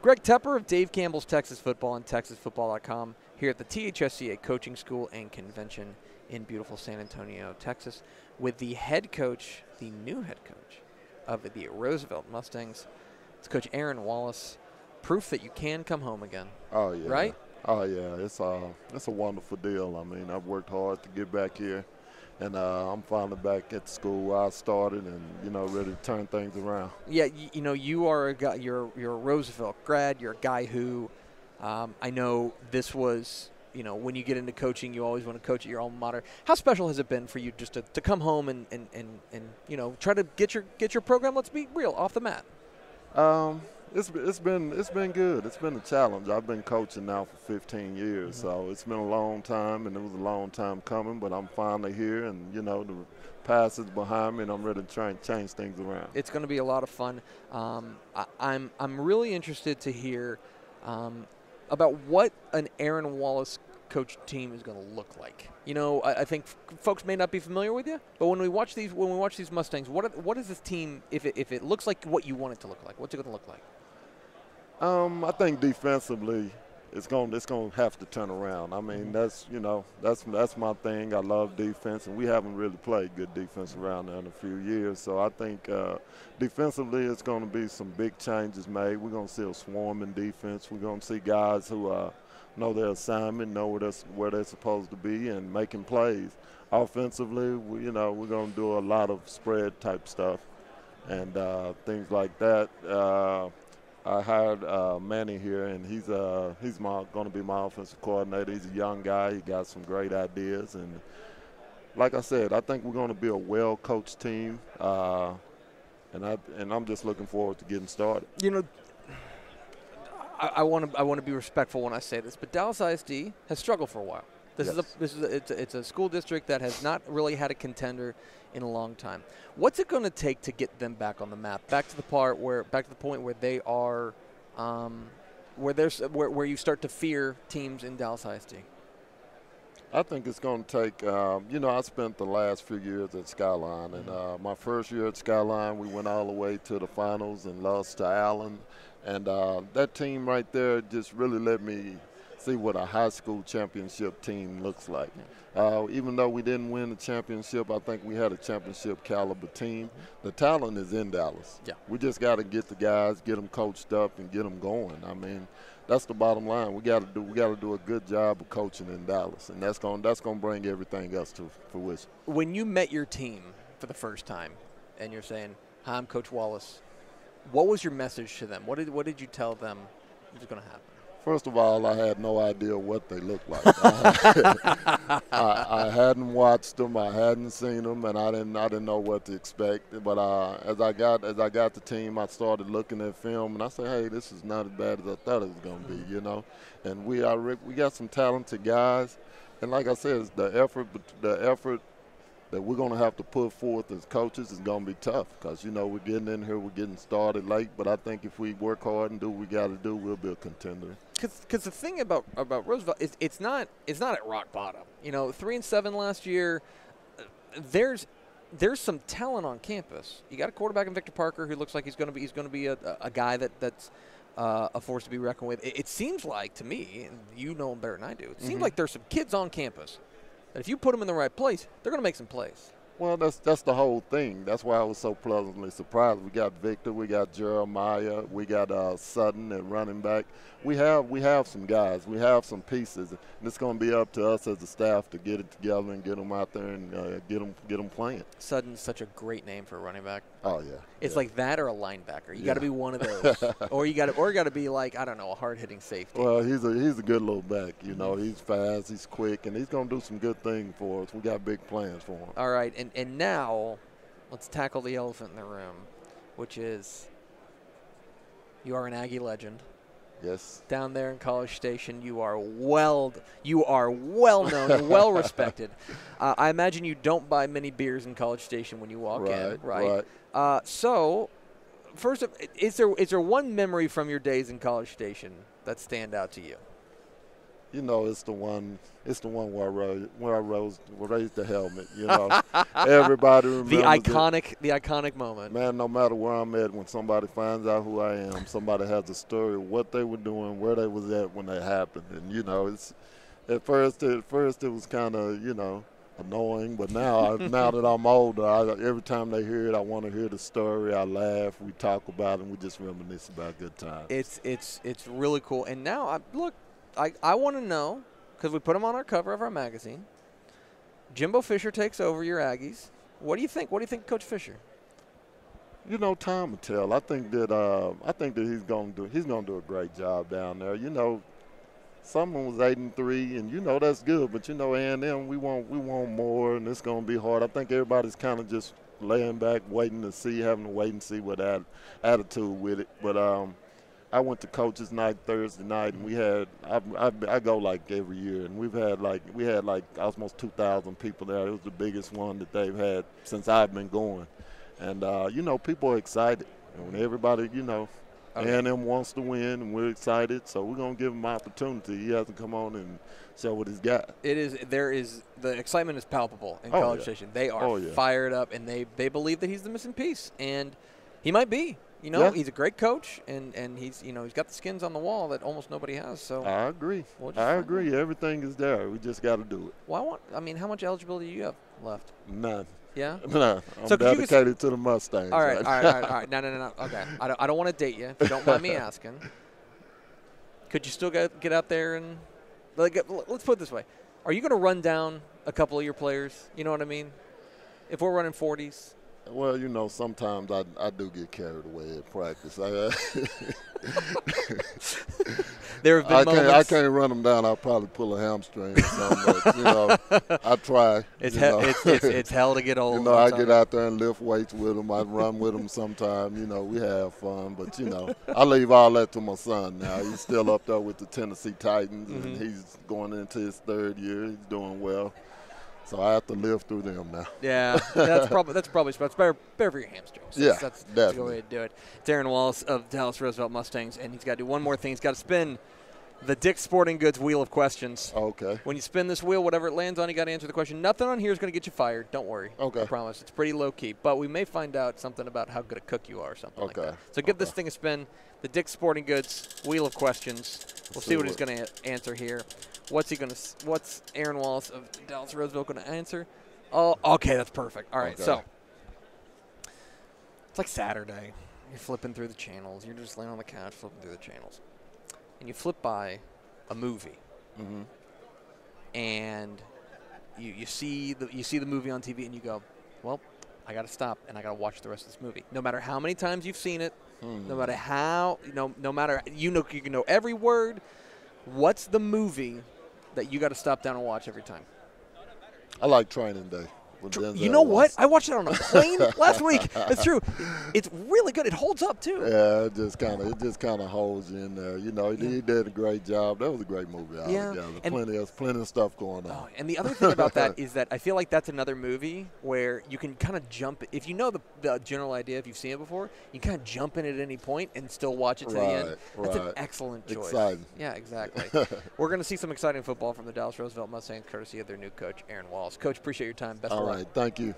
Greg Tepper of Dave Campbell's Texas Football and TexasFootball.com here at the THSCA Coaching School and Convention in beautiful San Antonio, Texas, with the head coach, the new head coach of the Roosevelt Mustangs. It's Coach Aaron Wallace. Proof that you can come home again. Oh yeah. Right? Oh yeah. It's a wonderful deal. I mean, I've worked hard to get back here, and I'm finally back at the school where I started, and ready to turn things around. Yeah, you are a guy. You're a Roosevelt grad. You're a guy who, I know this was. When you get into coaching, you always want to coach at your alma mater. How special has it been for you just to come home and try to get your program? Let's be real, off the mat. It's been good. It's been a challenge. I've been coaching now for 15 years, so it's been a long time, and it was a long time coming. But I'm finally here, and the past is behind me, and I'm ready to try and change things around. It's going to be a lot of fun. I'm really interested to hear about what an Aaron Wallace coach team is going to look like. I think folks may not be familiar with you, but when we watch these Mustangs, what is this team? If it looks like what you want it to look like, what's it going to look like? I think defensively, it's going to have to turn around. I mean, that's my thing. I love defense, and we haven't really played good defense around there in a few years. So I think defensively, it's going to be some big changes made. We're going to see a swarming defense. We're going to see guys who know their assignment, know where they're supposed to be, and making plays. Offensively, we're going to do a lot of spread type stuff and things like that. I hired Manny here, and he's going to be my offensive coordinator. He's a young guy. He got some great ideas, and like I said, I think we're going to be a well-coached team, and I'm just looking forward to getting started. I want to be respectful when I say this, but Dallas ISD has struggled for a while. It's a school district that has not really had a contender in a long time. What's it going to take to get them back on the map? Back to the point where they are, where you start to fear teams in Dallas ISD. I think it's going to take. I spent the last few years at Skyline, and my first year at Skyline, we went all the way to the finals and lost to Allen, and that team right there just really let me see what a high school championship team looks like. Even though we didn't win the championship, I think we had a championship caliber team. The talent is in Dallas. Yeah. We just got to get the guys, get them coached up, and get them going. I mean, that's the bottom line. We got to do a good job of coaching in Dallas, and that's going to bring everything else to fruition. When you met your team for the first time, and you're saying, "Hi, I'm Coach Wallace," what was your message to them? What did you tell them was going to happen? First of all, I had no idea what they looked like. I hadn't watched them, I hadn't seen them, and I didn't know what to expect. But as I got the team, I started looking at film, and I said, "Hey, this is not as bad as I thought it was going to be," And we got some talented guys, and like I said, the effort that we're going to have to put forth as coaches is going to be tough because, we're getting in here, we're getting started late. But I think if we work hard and do what we got to do, we'll be a contender. Because the thing about Roosevelt is it's not at rock bottom. 3-7 last year. There's some talent on campus. You got a quarterback in Victor Parker who looks like he's going to be a guy that's a force to be reckoned with. It seems like to me, and you know him better than I do. It seems like there's some kids on campus that if you put them in the right place, they're going to make some plays. Well, that's the whole thing. That's why I was so pleasantly surprised. We got Victor, we got Jeremiah, we got Sutton at running back. We have some guys, we have some pieces, and it's going to be up to us as a staff to get it together and get them out there and get them playing. Sutton's such a great name for a running back. Oh yeah, it's like that or a linebacker. You got to be one of those, or you got to be like a hard hitting safety. Well, he's a good little back. He's fast, he's quick, and he's going to do some good things for us. We got big plans for him. All right, and now let's tackle the elephant in the room, which is you are an Aggie legend. Yes. Down there in College Station, you are well known and well respected. I imagine you don't buy many beers in College Station when you walk in, right? So, first, is there one memory from your days in College Station that stand out to you? you know, it's the one where I raised the helmet. You know, everybody remembers the iconic moment. Man, no matter where I'm at, when somebody finds out who I am, somebody has a story of what they were doing, where they was at when it happened, and you know, it's at first it was kind of, you know, annoying, but now that I'm older, every time they hear it, I want to hear the story. I laugh, we talk about it, and we just reminisce about good times. It's really cool. And now, I want to know, because we put him on our cover of our magazine. Jimbo Fisher takes over your Aggies. What do you think? What do you think, Coach Fisher? You know, time will tell. I think that he's going to do a great job down there. You know, someone was 8-3, and you know that's good. But you know, A&M, we want more, and it's going to be hard. I think everybody's kind of just laying back, waiting to see, having to wait and see what attitude with it. But I went to coaches night Thursday night, and we had I go like every year, and we had like almost 2,000 people there. It was the biggest one that they've had since I've been going, and you know, people are excited, and when everybody, you know, A&M wants to win, and we're excited, so we're gonna give him an opportunity. He has to come on and show what he's got. The excitement is palpable in College Station. They are fired up, and they believe that he's the missing piece, and he might be. You know, he's a great coach, and he's, you know, he's got the skins on the wall that almost nobody has. So I agree. I agree. Everything is there. We just got to do it. Well, how much eligibility do you have left? None. Yeah. None. I'm dedicated to the Mustangs. All right. No. Okay. I don't want to date you. If you don't mind me asking. Could you still get out there and let's put it this way: are you going to run down a couple of your players? You know what I mean? If we're running 40s. Well, you know, sometimes I do get carried away at practice. There have been moments. I can't run them down. I'll probably pull a hamstring or something. But, you know, I try. It's hell to get old. You know, I get out there and lift weights with them. I run with them sometime. You know, we have fun. But, you know, I leave all that to my son now. He's still up there with the Tennessee Titans, and he's going into his 3rd year. He's doing well. So I have to live through them now. Yeah, that's probably smart. It's better for your hamstrings. That's definitely. the way to do it. It's Aaron Wallace of Dallas Roosevelt Mustangs, and he's got to do one more thing. He's got to spin the Dick's Sporting Goods wheel of questions. Okay. When you spin this wheel, whatever it lands on, you got to answer the question. Nothing on here is going to get you fired. Don't worry. Okay. I promise. It's pretty low key, but we may find out something about how good a cook you are or something like that. So give this thing a spin. The Dick's Sporting Goods wheel of questions. We'll see what he's going to answer here. What's Aaron Wallace of Dallas Roosevelt going to answer? Oh, okay, that's perfect. All right, so it's like Saturday. You're flipping through the channels. You're just laying on the couch flipping through the channels. And you flip by a movie. Mm-hmm. And you see the movie on TV and you go, well, I got to stop and I got to watch the rest of this movie. No matter how many times you've seen it, no matter how, no matter, you can know every word. What's the movie that you got to stop down and watch every time? I like Training Day. You know what? I watched it on a plane last week. It's true. It's really good. It holds up too. Yeah, it just kind of holds you in there. You know, he did a great job. That was a great movie altogether. Plenty of stuff going on. And the other thing about that is that I feel like that's another movie where you can kind of jump. If you know the general idea, if you've seen it before, you can kind of jump in at any point and still watch it to the end. That's an excellent choice. Exciting. Yeah, exactly. We're going to see some exciting football from the Dallas Roosevelt Mustangs, courtesy of their new coach, Aaron Wallace. Coach, appreciate your time. Best of luck. All right, thank you.